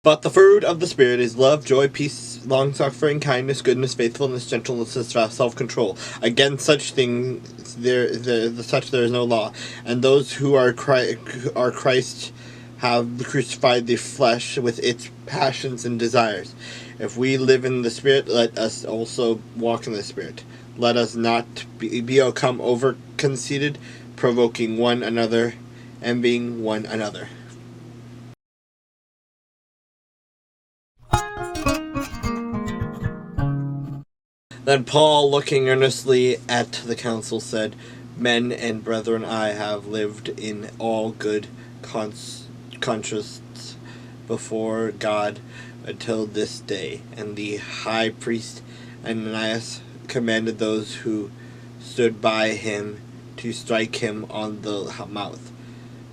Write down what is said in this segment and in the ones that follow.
But the fruit of the Spirit is love, joy, peace, long-suffering, kindness, goodness, faithfulness, gentleness, self-control. Against such things there is no law. And those who are Christ have crucified the flesh with its passions and desires. If we live in the Spirit, let us also walk in the Spirit. Let us not become over-conceited, provoking one another, envying one another. Then Paul, looking earnestly at the council, said, Men and brethren, I have lived in all good conscience before God until this day. And the high priest Ananias commanded those who stood by him to strike him on the mouth.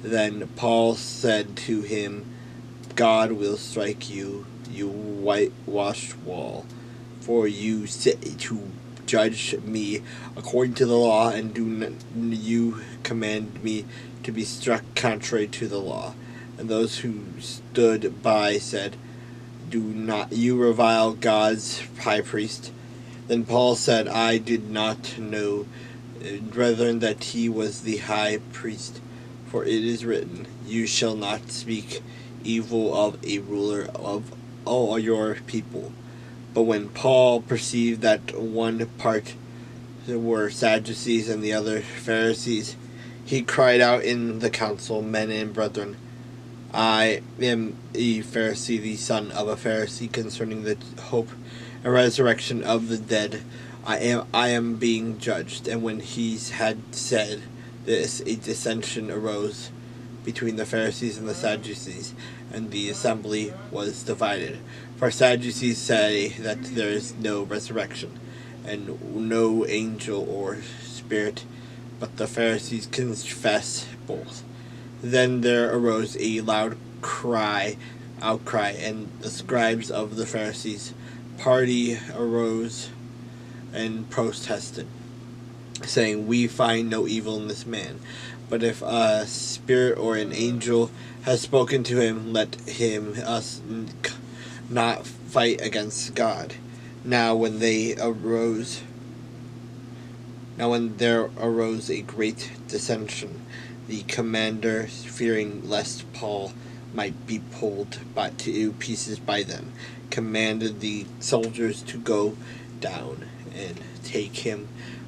Then Paul said to him, God will strike you, you whitewashed wall. For you sit to judge me according to the law, and do you command me to be struck contrary to the law? And those who stood by said, Do not you revile God's high priest? Then Paul said, I did not know, brethren, that he was the high priest. For it is written, You shall not speak evil of a ruler of all your people. But when Paul perceived that one part were Sadducees and the other Pharisees, he cried out in the council, Men and brethren, I am a Pharisee, the son of a Pharisee, concerning the hope and resurrection of the dead. I am being judged. And when he had said this, a dissension arose between the Pharisees and the Sadducees, and the assembly was divided. For Sadducees say that there is no resurrection, and no angel or spirit, but the Pharisees confess both. Then there arose a loud outcry, and the scribes of the Pharisees' party arose and protested, saying, We find no evil in this man. But if a spirit or an angel has spoken to him, let us not fight against God. Now when there arose a great dissension, the commander, fearing lest Paul might be pulled to pieces by them, commanded the soldiers to go down and take him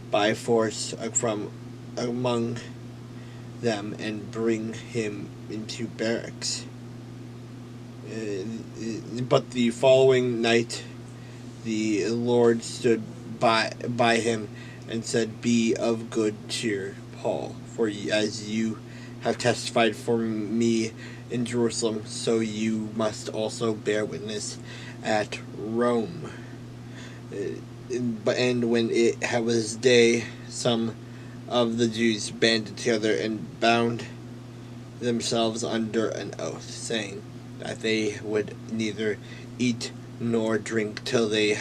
by force from among them and bring him into barracks. But the following night the Lord stood by him and said, Be of good cheer, Paul, for as you have testified for me in Jerusalem, so you must also bear witness at Rome. And when it was day, some of the Jews banded together and bound themselves under an oath, saying that they would neither eat nor drink till they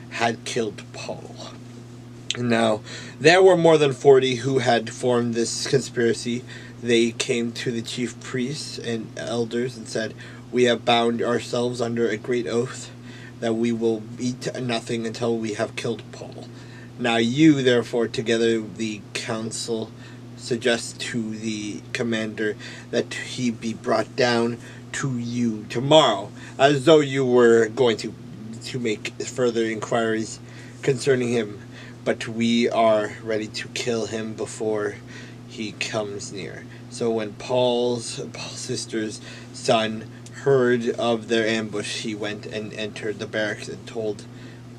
had killed Paul. Now there were more than 40 who had formed this conspiracy. They came to the chief priests and elders and said, We have bound ourselves under a great oath that we will eat nothing until we have killed Paul. Now you, therefore, together the council, suggest to the commander that he be brought down to you tomorrow, as though you were going to make further inquiries concerning him. But we are ready to kill him before he comes near. So when Paul's sister's son heard of their ambush, he went and entered the barracks and told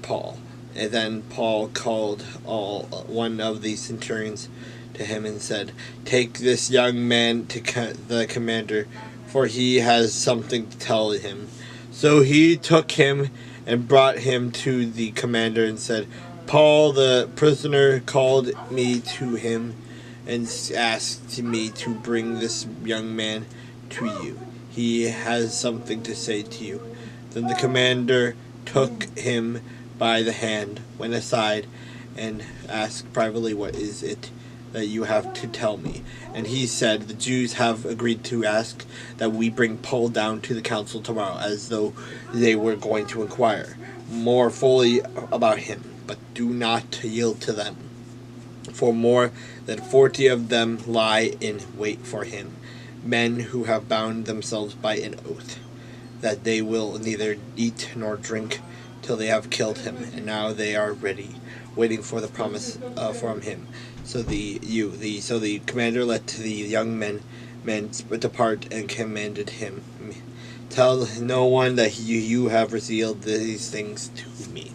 Paul. And then Paul called one of the centurions to him and said, Take this young man to the commander, for he has something to tell him. So he took him and brought him to the commander and said, Paul the prisoner called me to him and asked me to bring this young man to you. He has something to say to you. Then the commander took him by the hand, went aside, and asked privately, What is it that you have to tell me. And he said, the Jews have agreed to ask that we bring Paul down to the council tomorrow, as though they were going to inquire more fully about him. But do not yield to them, for more than 40 of them lie in wait for him, men who have bound themselves by an oath that they will neither eat nor drink till they have killed him. And now they are ready, waiting for the promise from him. So the commander let the young men depart and commanded him, tell no one that you have revealed these things to me.